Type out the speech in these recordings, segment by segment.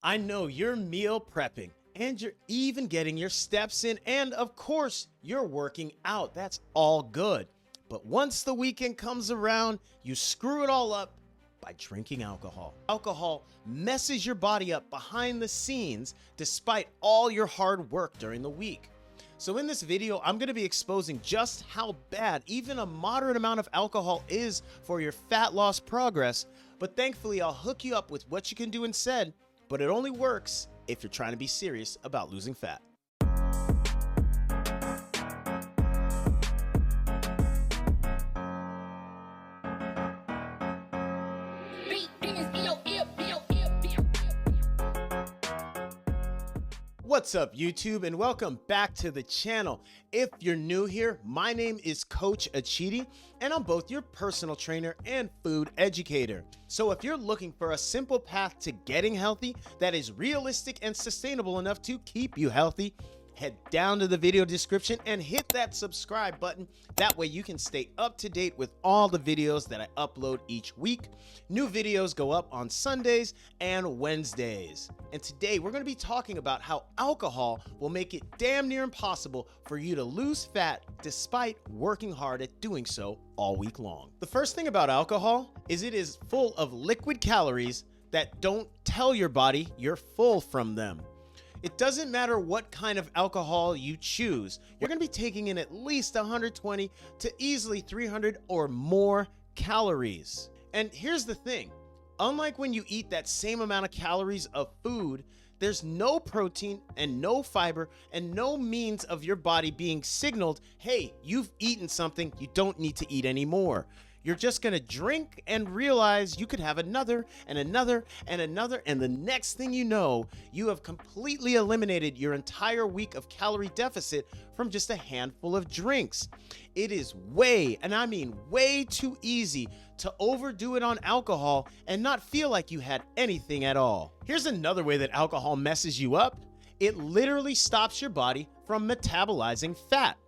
I know you're meal prepping and you're even getting your steps in, and of course, you're working out. That's all good. But once the weekend comes around, you screw it all up by drinking alcohol. Alcohol messes your body up behind the scenes despite all your hard work during the week. So in this video, I'm going to be exposing just how bad even a moderate amount of alcohol is for your fat loss progress. But thankfully, I'll hook you up with what you can do instead. But it only works if you're trying to be serious about losing fat. What's up, YouTube, and welcome back to the channel. If you're new here, my name is Coach Achidi, and I'm both your personal trainer and food educator. So if you're looking for a simple path to getting healthy that is realistic and sustainable enough to keep you healthy, head down to the video description and hit that subscribe button. That way you can stay up to date with all the videos that I upload each week. New videos go up on Sundays and Wednesdays. And today we're going to be talking about how alcohol will make it damn near impossible for you to lose fat despite working hard at doing so all week long. The first thing about alcohol is it is full of liquid calories that don't tell your body you're full from them. It doesn't matter what kind of alcohol you choose, you're going to be taking in at least 120 to easily 300 or more calories. And here's the thing, unlike when you eat that same amount of calories of food, there's no protein and no fiber and no means of your body being signaled, hey, you've eaten something, you don't need to eat anymore. You're just gonna drink and realize you could have another and another and another, and the next thing you know, you have completely eliminated your entire week of calorie deficit from just a handful of drinks. It is way, and I mean way too easy to overdo it on alcohol and not feel like you had anything at all. Here's another way that alcohol messes you up. It literally stops your body from metabolizing fat.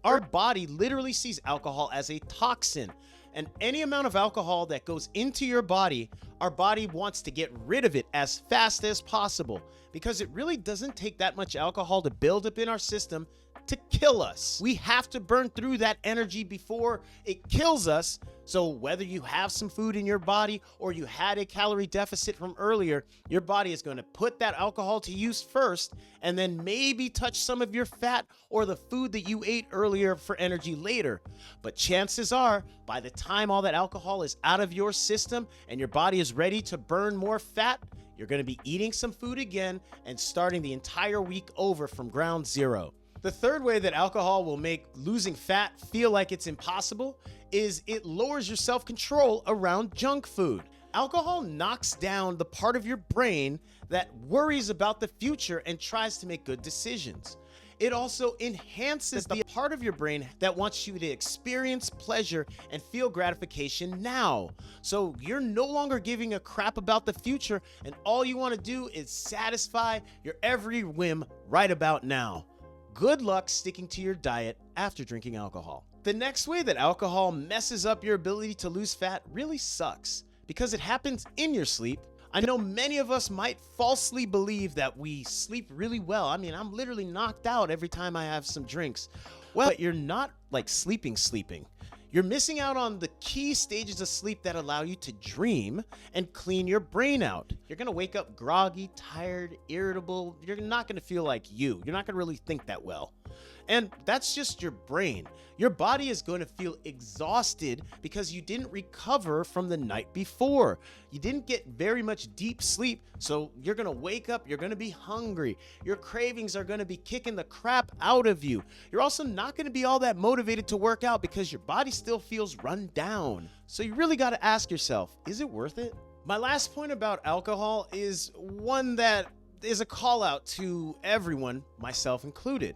Our body literally sees alcohol as a toxin. And any amount of alcohol that goes into your body, our body wants to get rid of it as fast as possible because it really doesn't take that much alcohol to build up in our system to kill us. We have to burn through that energy before it kills us. So whether you have some food in your body or you had a calorie deficit from earlier, your body is going to put that alcohol to use first and then maybe touch some of your fat or the food that you ate earlier for energy later. But chances are, by the time all that alcohol is out of your system and your body is ready to burn more fat, you're going to be eating some food again and starting the entire week over from ground zero. The third way that alcohol will make losing fat feel like it's impossible is it lowers your self-control around junk food. Alcohol knocks down the part of your brain that worries about the future and tries to make good decisions. It also enhances the part of your brain that wants you to experience pleasure and feel gratification now. So you're no longer giving a crap about the future, and all you want to do is satisfy your every whim right about now. Good luck sticking to your diet after drinking alcohol. The next way that alcohol messes up your ability to lose fat really sucks because it happens in your sleep. I know many of us might falsely believe that we sleep really well. I mean, I'm literally knocked out every time I have some drinks. Well, but you're not like sleeping. You're missing out on the key stages of sleep that allow you to dream and clean your brain out. You're gonna wake up groggy, tired, irritable. You're not gonna feel like you. You're not gonna really think that well. And that's just your brain. Your body is going to feel exhausted because you didn't recover from the night before. You didn't get very much deep sleep, so you're going to wake up, you're going to be hungry. Your cravings are going to be kicking the crap out of you. You're also not going to be all that motivated to work out because your body still feels run down. So you really got to ask yourself, is it worth it? My last point about alcohol is one that is a call out to everyone, myself included.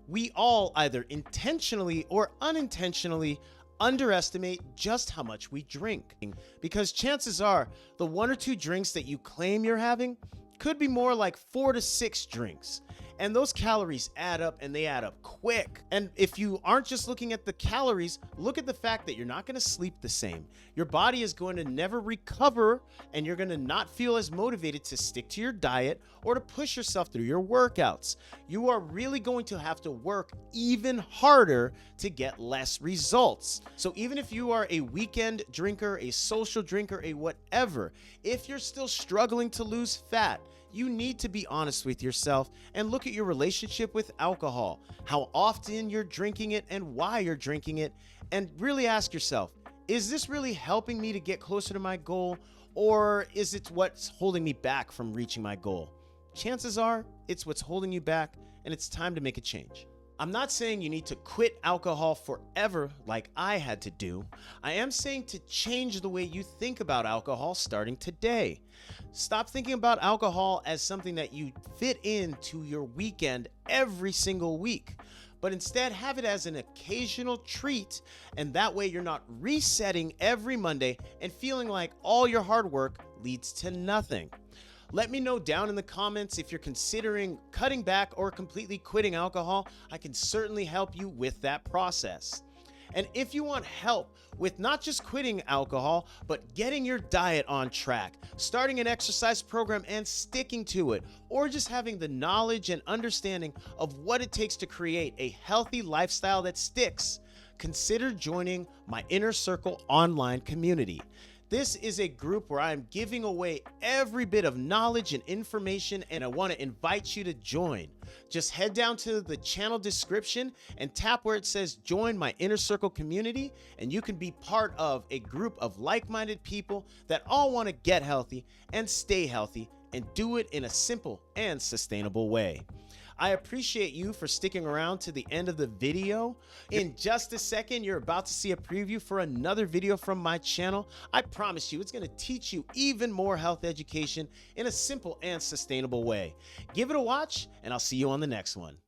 We all either intentionally or unintentionally underestimate just how much we drink, because chances are the 1 or 2 drinks that you claim you're having could be more like 4 to 6 drinks. And those calories add up, and they add up quick. And if you aren't just looking at the calories, look at the fact that you're not going to sleep the same. Your body is going to never recover, and you're going to not feel as motivated to stick to your diet or to push yourself through your workouts. You are really going to have to work even harder to get less results. So even if you are a weekend drinker, a social drinker, a whatever, if you're still struggling to lose fat, you need to be honest with yourself and look at your relationship with alcohol, how often you're drinking it and why you're drinking it, and really ask yourself, is this really helping me to get closer to my goal, or is it what's holding me back from reaching my goal? Chances are it's what's holding you back, and it's time to make a change. I'm not saying you need to quit alcohol forever like I had to do. I am saying to change the way you think about alcohol starting today. Stop thinking about alcohol as something that you fit into your weekend every single week, but instead have it as an occasional treat, and that way you're not resetting every Monday and feeling like all your hard work leads to nothing. Let me know down in the comments if you're considering cutting back or completely quitting alcohol. I can certainly help you with that process. And if you want help with not just quitting alcohol, but getting your diet on track, starting an exercise program and sticking to it, or just having the knowledge and understanding of what it takes to create a healthy lifestyle that sticks, consider joining my Inner Circle online community. This is a group where I'm giving away every bit of knowledge and information, and I want to invite you to join. Just head down to the channel description and tap where it says join my Inner Circle community, and you can be part of a group of like-minded people that all want to get healthy and stay healthy and do it in a simple and sustainable way. I appreciate you for sticking around to the end of the video. In just a second, you're about to see a preview for another video from my channel. I promise you, it's going to teach you even more health education in a simple and sustainable way. Give it a watch, and I'll see you on the next one.